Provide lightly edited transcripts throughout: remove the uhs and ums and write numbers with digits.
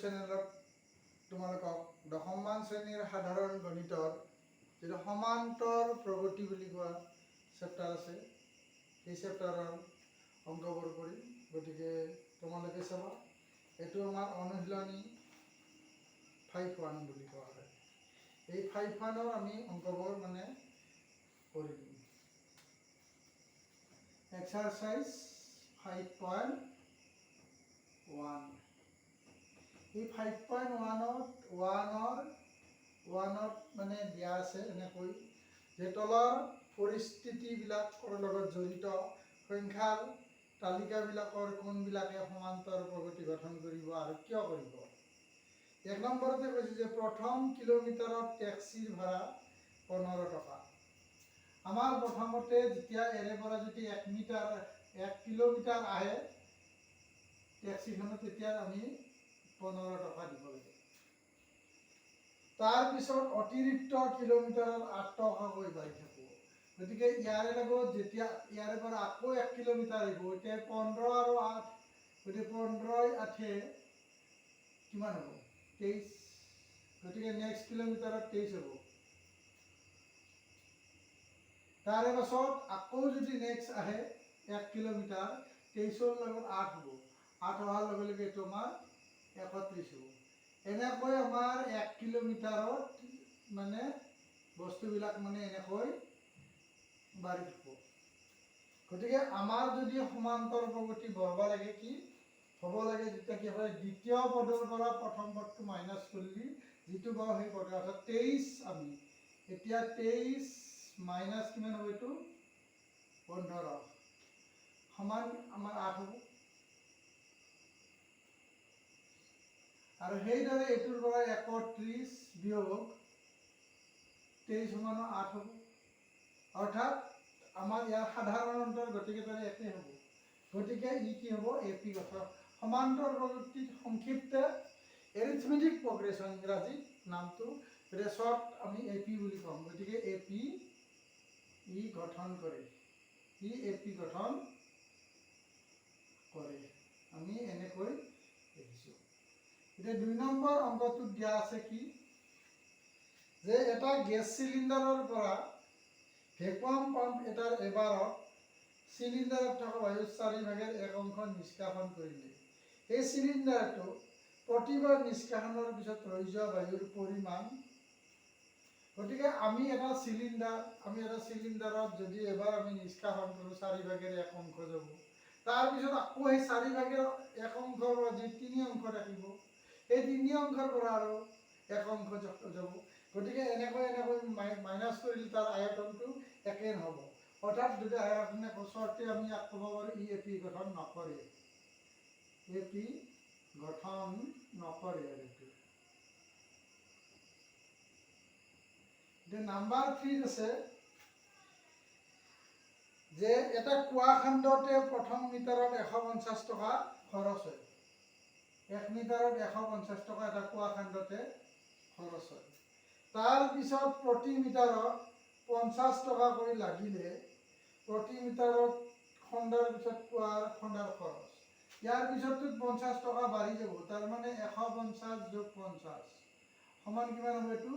চেনেলত তোমালোকক দশমমান শ্ৰেণীৰ সাধাৰণ গণিতৰ যিটো সমান্তৰ প্ৰগতি বুলি কোৱা চেপ্টাৰ আছে, সেই চেপ্টাৰৰ অংকবোৰ কৰিম। গতিকে তোমালোকে চাবা, এইটো আমাৰ অনুশীলনী 5-1 বুলি কোৱা হয়। এই 5-1ৰ আমি অংকবোৰ মানে কৰি দিম। এক্সাৰচাইজ 5.1। এই 5.1ত মানে দিয়া আছে এনেকৈ যে তলৰ পৰিস্থিতিবিলাকৰ লগত জড়িত সংখ্যাৰ তালিকাবিলাকৰ কোনবিলাকে সমান্তৰ প্ৰগতি গঠন কৰিব আৰু কিয় কৰিব। 1 নম্বৰতে কৈছে যে প্ৰথম কিলোমিটাৰত টেক্সিৰ ভাড়া 15 টকা। আমাৰ প্ৰথমতে যেতিয়া এৰে পৰা যদি 1 কিলোমিটাৰ আহে টেক্সিখনত, তেতিয়া আমি 15 টকা দিব লাগে। তাৰপিছত অতিৰিক্ত কিলোমিটাৰত 8 টকাকৈ বাঢ়ি থাকিব। গতিকে ইয়াৰে লগত যেতিয়া ইয়াৰে পৰা আকৌ 1 কিলোমিটাৰ আহিব, এতিয়া 15 আৰু 8, গতিকে 15 8 কিমান হ'ব? 23। গতিকে নেক্সট কিলোমিটাৰত 23 হ'ব। তাৰে পাছত আকৌ যদি নেক্সট আহে 1 কিলোমিটাৰ, 23ৰ লগত 8 হ'ব। 8 অহাৰ লগে লগে এইটো আমাৰ 31 হ'ব। এনেকৈ আমাৰ 1 কিলোমিটাৰত মানে বস্তুবিলাক মানে এনেকৈ বাঢ়ি থাকিব। গতিকে আমাৰ যদি সমান্তৰ প্ৰগতি বঢ়াব লাগে, কি হ'ব লাগে, যেতিয়া কি হয় দ্বিতীয় পদৰ পৰা প্ৰথম পদটো মাইনাছ কৰিলে যিটো পাওঁ সেই পদৰ অৰ্থাৎ 23 আমি এতিয়া 23 মাইনাছ কিমান হ'ব, এইটো 15 সমান আমাৰ 8 হ'ব। আৰু সেইদৰে এইটোৰ পৰা 31 বিয়োগ 23 সমান 8 হ'ব। অৰ্থাৎ আমাৰ ইয়াৰ সাধাৰণ অন্তৰ গতিকেইটাৰে একেই হ'ব। গতিকে ই কি হ'ব, এপি গঠন। সমান্তৰ প্ৰগতিত সংক্ষিপ্ত এৰিথমেটিক প্ৰগ্ৰেছন ইংৰাজীত নামটো, ৰেচত আমি এপি বুলি কওঁ। গতিকে এপি ই গঠন কৰে, ই এপি গঠন কৰে। আমি এনেকৈ দেখিছোঁ। এতিয়া 2 নম্বৰ অংকটোত দিয়া আছে কি যে এটা গেছ চিলিণ্ডাৰৰ পৰা ভেকুৱাম পাম্প এটাৰ এবাৰত চিলিণ্ডাৰত থকা বায়ুৰ 4/1 অংশ নিষ্কাশন কৰিলে। এই চিলিণ্ডাৰটো প্ৰতিবাৰ নিষ্কাশনৰ পিছত ৰৈ যোৱা বায়ুৰ পৰিমাণ। গতিকে আমি এটা চিলিণ্ডাৰত যদি এবাৰ আমি নিষ্কাশন কৰোঁ 4/1 অংশ যাব। তাৰপিছত আকৌ সেই 4/1 অংশৰ যি 3 অংশ থাকিব, সেই 3 অংশৰ পৰা আৰু 1 অংশ যাব। গতিকে এনেকৈ মাইনাছ কৰিলে তাৰ আয়তনটো একে নহ'ব। অৰ্থাৎ যদি আয়তনে ওচৰতে আমি ইয়াক ক'ব পাৰোঁ ই এপি গঠন নকৰে, এপি গঠন নকৰে। আৰু এইটো এতিয়া নাম্বাৰ 3 আছে যে এটা কুঁৱা খান্দোতে প্ৰথম মিটাৰত 150 টকা খৰচ হয়। 1 মিটাৰত 150 টকা এটা কুঁৱা খান্দোতে খৰচ হয়। তাৰপিছত প্ৰতি মিটাৰত 50 টকাকৈ লাগিলে প্ৰতি মিটাৰত খন্দাৰ পিছত কুঁৱাৰ খন্দাৰ খৰচ। ইয়াৰ পিছততো 50 টকা বাঢ়ি যাব, তাৰমানে 150 যোগ 50 সমান কিমান হ'ব, এইটো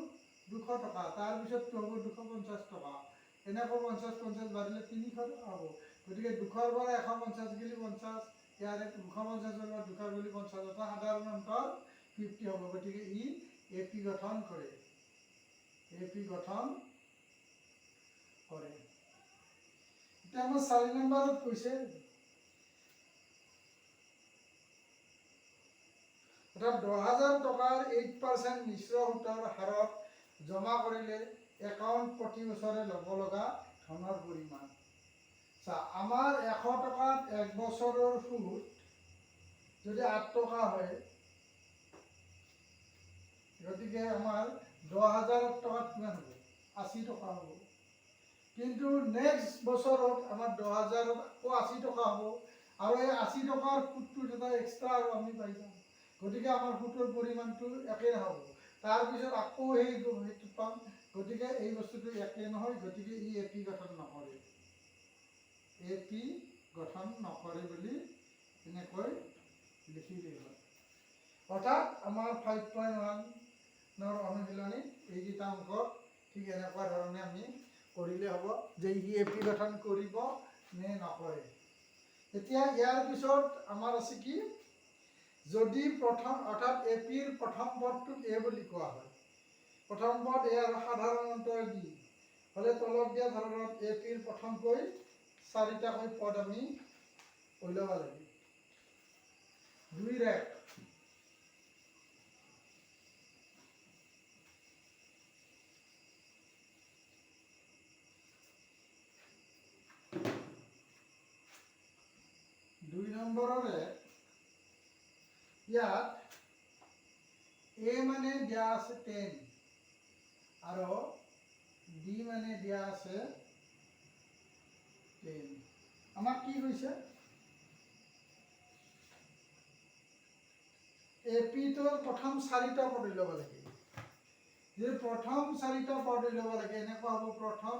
200 টকা। তাৰপিছততো হ'ব 250 টকা। এনেকৈ 50 বাঢ়িলে 300 টকা হ'ব। গতিকে 200ৰ পৰা 150 গ'লে 50, ইয়াৰে 250ৰ পৰা 200 গ'লে 50, এটা সাধাৰণ অন্তৰ 50 হ'ব। গতিকে ই এপি গঠন কৰে, এপি গঠন কৰে। এতিয়া আমাৰ 4 নম্বৰত কৈছে অৰ্থাৎ 10,000 টকাৰ 8% মিশ্ৰ সুতৰ হাৰত জমা কৰিলে একাউণ্ট প্ৰতি বছৰে ল'ব লগা ধনৰ পৰিমাণ। আমাৰ 100 টকাত 1 বছৰৰ সুদ যদি 8 টকা হয়, গতিকে আমাৰ 10,000 টকাত কিমান হ'ব, 80 টকা হ'ব। কিন্তু নেক্সট বছৰত আমাৰ 10,000ত আকৌ 80 টকা হ'ব। আৰু এই 80 টকাৰ সুদটোত এটা এক্সট্ৰা আৰু আমি পাই যাম। গতিকে আমাৰ সুতৰ পৰিমাণটো একেই নহ'ব। তাৰপিছত আকৌ সেইটো পাম। গতিকে এই বস্তুটো একেই নহয়। গতিকে ই এপি গঠন নকৰে, এপি গঠন নকৰে বুলি এনেকৈ লিখিলেই হয়। অৰ্থাৎ আমাৰ 5.1 অনুশীলনী এইকেইটা অংক ঠিক এনেকুৱা ধৰণে আমি কৰিলে হ'ব যে ই এপি গঠন কৰিব নে নকৰে। এতিয়া ইয়াৰ পিছত আমাৰ আছে কি, যদি প্ৰথম অৰ্থাৎ এপিৰ প্ৰথম পদটোক এ বুলি কোৱা হয়, প্ৰথম পদ এ আৰু সাধাৰণ অন্তৰ ডি হ'লে তলত দিয়া ধৰণত এপিৰ প্ৰথমকৈ 4টাকৈ পদ আমি উলিয়াব লাগিব। 2 ৰেক 2 নম্বৰৰে ইয়াত এ মানে দিয়া আছে 10 আৰু ডি মানে দিয়া আছে 10। আমাক কি কৈছে, এপিটোৰ প্ৰথম 4টা পদ উলিয়াব লাগে। যে প্ৰথম 4টা পদ উলিয়াব লাগে এনেকুৱা হ'ব, প্ৰথম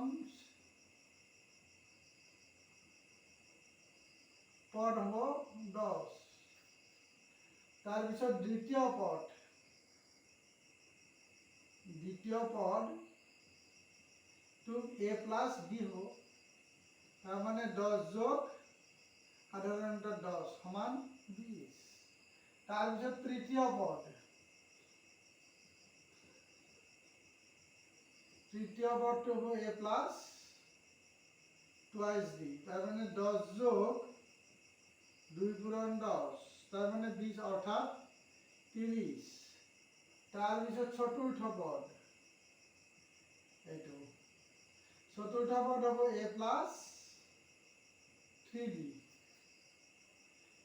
পদ হ'ব 10, তাৰপিছত দ্বিতীয় পদ তোক এ প্লাছ বি হ'ব, তাৰমানে 10 যোগ সাধাৰণতে 10 সমান 20। তাৰপিছত তৃতীয় পদটো হ'ব এ প্লাছ টুৱাইচ বি, তাৰমানে 10 যোগ 2 পূৰণ 10 তাৰমানে 20 অৰ্থাৎ 30। তাৰপিছত চতুৰ্থ পদ, এইটো চতুৰ্থ পদ হ'ব এ প্লাছ 3d,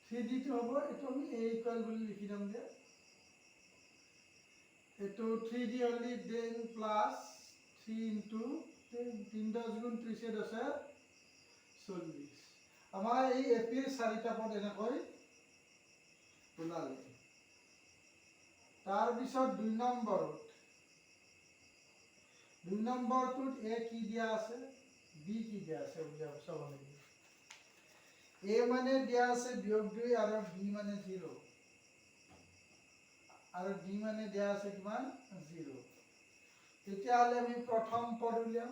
3dটো হ'ব এইটো আমি এ ইকুৱেল বুলি লিখি দিম যে, এইটো 3d হ'লে 10 প্লাছ 3 ইনটু 10, 3 10 গুণ 30 আছে 40। আমাৰ এই এপিৰ 4টা পদ এনেকৈ ওলালে। তাৰপিছত 2 নম্বৰটোত এ কি দিয়া আছে, বি কি দিয়া আছে উলিয়াব চাব লাগিব। এ মানে দিয়া আছে -2 আৰু বি মানে 0 আৰু ডি মানে দিয়া আছে কিমান 0। তেতিয়াহ'লে আমি প্ৰথম পদ উলিয়াম।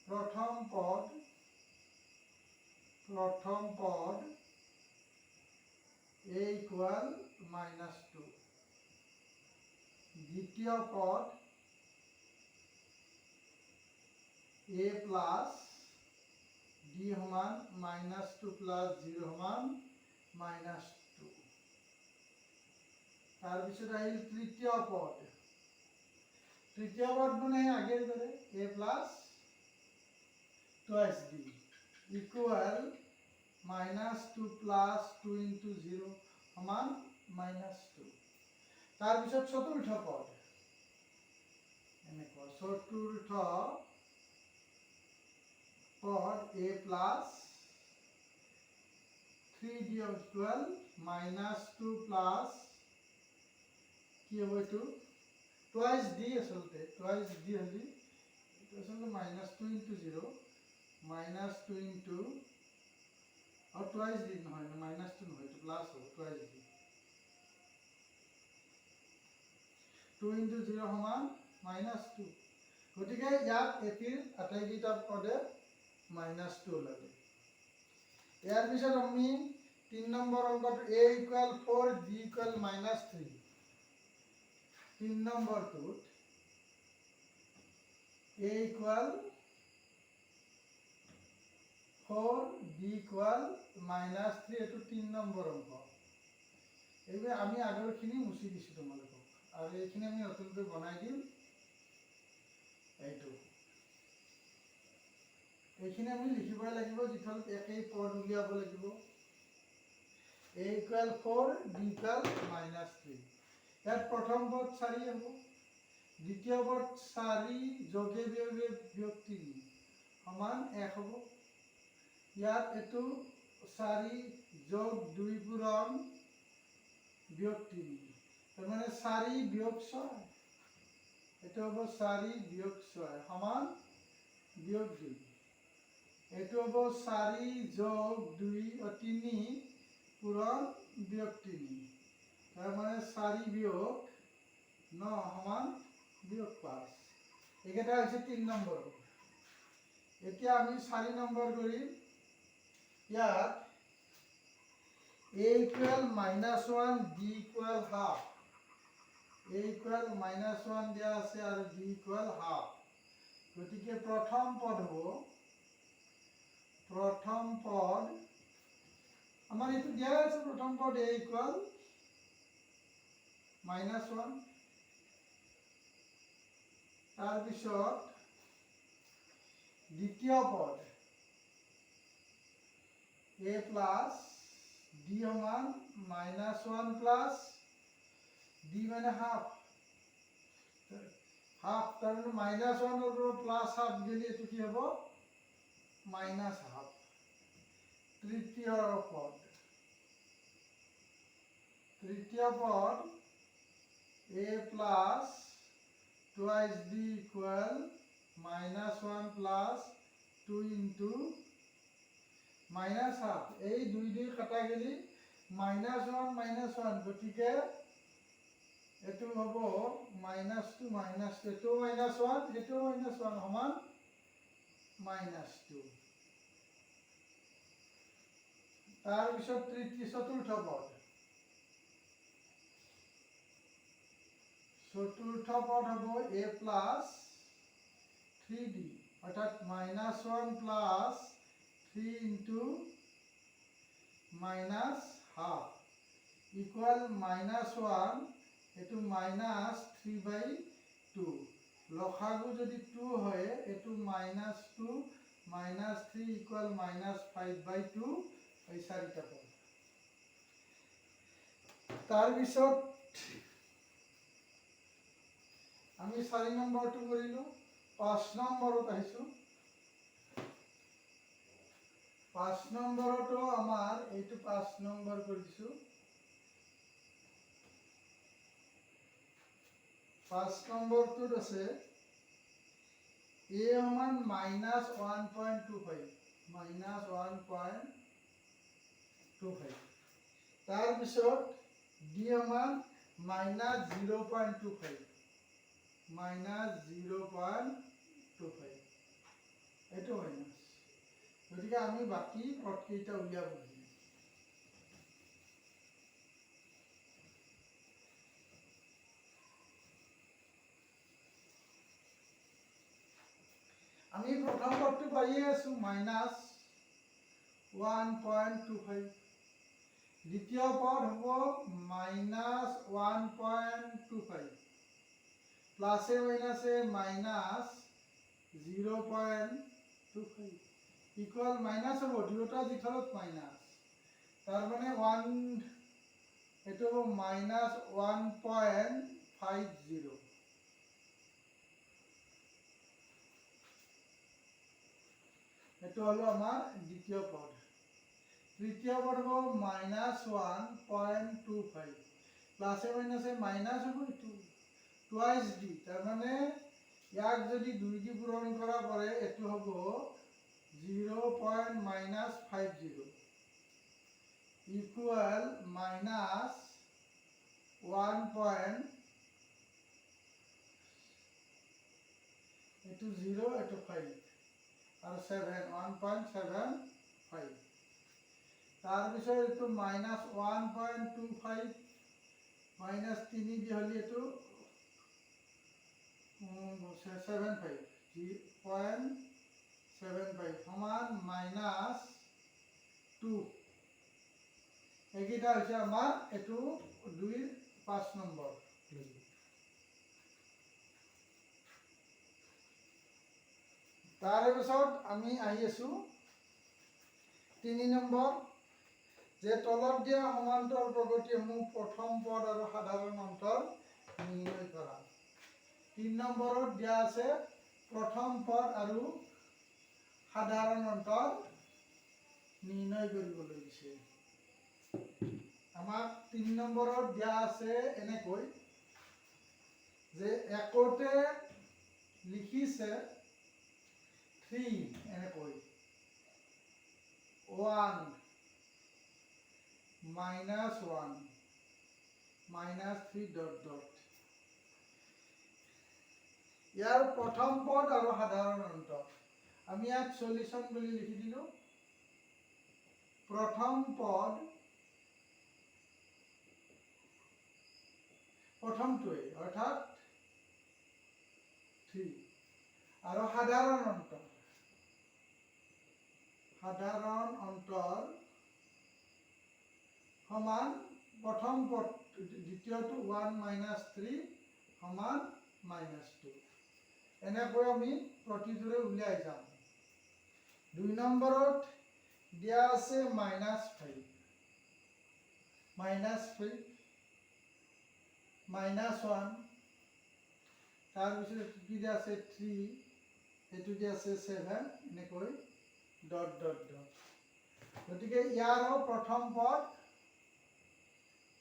প্ৰথম পদ a ইকুয়াল -2, দ্বিতীয় পদ a প্লাছ d সমান -2 প্লাছ 0 সমান -2। তাৰপিছত আহিল তৃতীয় পদ মানে আগেৰ দৰে a plus twice d equal -2 plus 2 into 0 সমান -2। তাৰপিছত চতুৰ্থ পদ এনেকুৱা, চতুৰ্থ পদ a plus 3d equal -2 plus কি হ'ব এইটো টুৱাইচ d, আচলতে টুৱাইচ d হ'লে এইটো আচলতে -2 ইনটু 0 -2 ইনটু আৰু টুৱাইচ d নহয়, -2 নহয়, এইটো প্লাছ হ'ব, টুৱাইচ d 2 ইনটু 0 সমান -2। গতিকে ইয়াত এপিৰ আটাইকেইটা পদে -2 ওলালে। ইয়াৰ পিছত আমি 3 নম্বৰ অংকটো a equal 4 b equal -3। 3 নম্বৰটোত a equal 4 b equal -3, এইটো 3 নম্বৰ অংক। এইবাৰ আমি আগৰখিনি মুছি দিছোঁ তোমালোকক, আৰু এইখিনি আমি নতুনকৈ বনাই দিম। এইখিনি আমি লিখিবই লাগিব, যিখন একেই পদ উলিয়াব লাগিব। a equal 4 b equal -3। ইয়াত প্ৰথম পদ 4 হ'ব, দ্বিতীয় পদ 4 যোগে বিয়োগে বিয়োগ 3 সমান 1 হ'ব। ইয়াত এইটো 4 যোগ 2 পূৰণ বিয়োগ 3, তাৰমানে 4 বিয়োগ 6, এইটো হ'ব 4 বিয়োগ 6 সমান বিয়োগ 2। এইটো হ'ব 4 যোগ 2 3 পূৰণ বিয়োগ 3, তাৰ মানে 4 বিয়োগ 9 সমান বিয়োগ 5। এইকেইটা হৈছে 3 নম্বৰ। এতিয়া আমি 4 নম্বৰ কৰিম। ইয়াত a equal -1, b equal half, a equal -1 দিয়া আছে আৰু b equal half। গতিকে প্ৰথম পদ হ'ব, প্ৰথম পদ আমাৰ এইটো দিয়া আছে, প্ৰথম পদ a equal -1। তাৰপিছত দ্বিতীয় পদ a প্লাছ d সমান -1 প্লাছ d মানে হাফ, তাৰমানে -1 ৰ পৰা প্লাছ হাফ গেলি এইটো কি হ'ব, -হাফ। তৃতীয় পদ a plus 2d equal -1 plus 2 into -half. এই 2 কাটা গেলি -1, গতিকে এইটো হ'ব -2, এইটো -1, এইটো -1 সমান -2। তাৰপিছত চতুৰ্থ পদ হ'ব a প্লাছ 3d, অৰ্থাৎ -1 প্লাছ 3 into -হাফ ইকুৱেল -1, এইটো -3/2। লসাগু যদি 2 হয়, এইটো -2 -3 ইকুৱেল -5/2, এই 4টা পদ। তাৰপিছত আমি 4 নম্বৰটো কৰিলোঁ। 5 নম্বৰত আহিছোঁ। 5 নম্বৰতো আমাৰ এইটো 5 নম্বৰ কৰিছোঁ। 5 নম্বৰটোত আছে a সমান -1.25, -1.25। তাৰপিছত d সমান -0.25, -0.25, এইটো মাইনাছ। গতিকে আমি বাকী পদকেইটা উলিয়াব লাগিব। আমি প্ৰথম পদটো পাইয়ে আছো, -1.25। দ্বিতীয় পদ হ'ব -1.25, প্লাছে মাইনাছে -0.25 ইকুৱেল মাইনাছ হ'ব, দুয়োটা যিফালত মাইনাছ। তাৰমানে এইটো হ'ব -1.50। এইটো হলো আমাৰ দ্বিতীয় পদ। তৃতীয় পদ হ'ব -1.25, প্লাছে মাইনাছে মাইনাছ হ'ব, এইটো টুৱাইচ d, তাৰমানে ইয়াক যদি 2 দি পূৰণ কৰা পৰে, এইটো হ'ব 0.50 ইকুৱেল -1. এইটো 0, এইটো 5 আৰু 7, 1.75। তাৰপিছত এইটো -1.25 -3 দি হ'লে এইটো 0.75 সমান -2। এইকেইটা হৈছে আমাৰ এইটো 5 নম্বৰ। তাৰে পিছত আমি আহি আছো 3 নম্বৰ, যে তলত দিয়া সমান্তৰ প্ৰগতিসমূহ প্ৰথম পদ আৰু সাধাৰণ অন্তৰ নিৰ্ণয় কৰা। 3 নম্বৰত দিয়া আছে প্ৰথম পদ আৰু সাধাৰণ অন্তৰ নিৰ্ণয় কৰিবলৈ দিছে। আমাক 3 নম্বৰত দিয়া আছে এনেকৈ, যে একতে লিখিছে 3 এনেকৈ, 1 -1 -3 ডট ডট। ইয়াৰ প্ৰথম পদ আৰু সাধাৰণ অন্ত আমি ইয়াত সলিউশন বুলি লিখি দিলো। প্ৰথম পদ প্ৰথমটোৱে অৰ্থাৎ 3 আৰু সাধাৰণ অন্তৰ সমান প্ৰথম পদ দ্বিতীয়টো 1 - 3 সমান -2। এনেকৈ আমি প্ৰতিটোৰে উলিয়াই যাম। 2 নম্বৰত দিয়া আছে -5 -5 -1 তাৰপিছত কি দিয়া আছে 3 এইটো দিয়া আছে 7 এনেকৈ ডট ডট ডট। গতিকে ইয়াৰো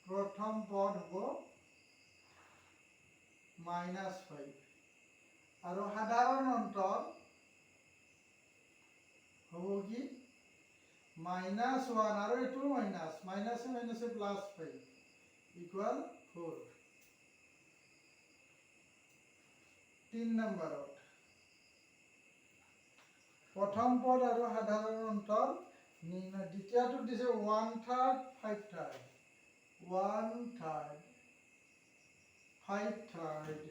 প্ৰথম পদ হ'ব -5 আৰু সাধাৰণ অন্তৰ হ'ব কি -1 আৰু এইটো মাইনাছে +5 ইকুয়াল 4। 3 নম্বৰত প্ৰথম পদ আৰু সাধাৰণ অন্তৰ দ্বিতীয়টো দিছে 1/3 5/3 1/3 5/3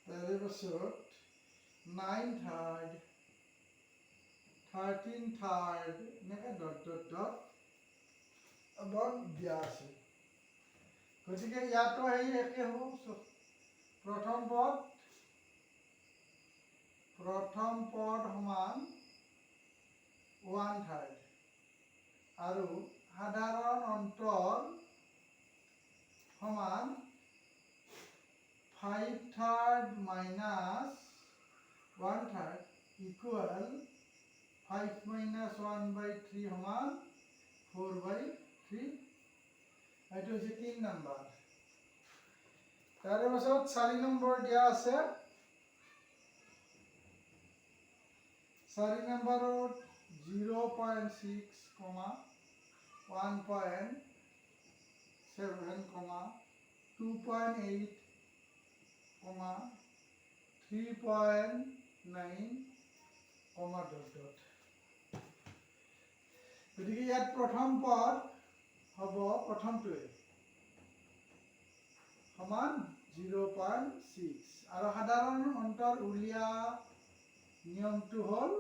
তাৰপিছত 9/3 13/3 এনেকৈ ডট ডট ডট দিয়া আছে। গতিকে ইয়াতো সেই একে হ'ব। প্ৰথম পদ সমান 1/3 আৰু সাধাৰণ অন্তৰ সমান 5/3 - 1/3 ইকুয়াল 5 - 1/3 সমান 4/3। এইটো হৈছে 3 নম্বৰ। তাৰে পাছত 4 নম্বৰ দিয়া আছে। 4 নম্বৰত 0.6, 1.7, 2.8, 3.9, ডট ডট। গতিকে ইয়াত প্ৰথম পদ হ'ব প্ৰথমটোৱে সমান 0.6 আৰু সাধাৰণ অন্তৰ উলিয়া নিয়মটো হ'ল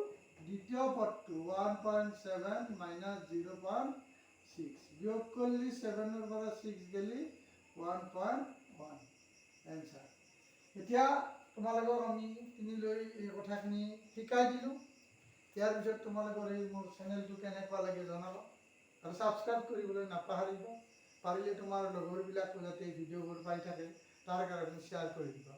দ্বিতীয় পদটো 1.7 - 0.6 বিয়োগ কৰিলে 7ৰ পৰা 6 গেলি 1.1 এনসাৰ। এতিয়া তোমালোকক আমি তিনিলৈ এই কথাখিনি শিকাই দিলোঁ। ইয়াৰ পিছত তোমালোকৰ এই মোৰ চেনেলটো কেনেকুৱা লাগে জনাবা আৰু ছাবস্ক্ৰাইব কৰিবলৈ নাপাহৰিবা। পাৰিলে তোমাৰ লগৰবিলাকো যাতে ভিডিঅ'বোৰ পাই থাকে তাৰ কাৰণে শ্বেয়াৰ কৰি দিবা।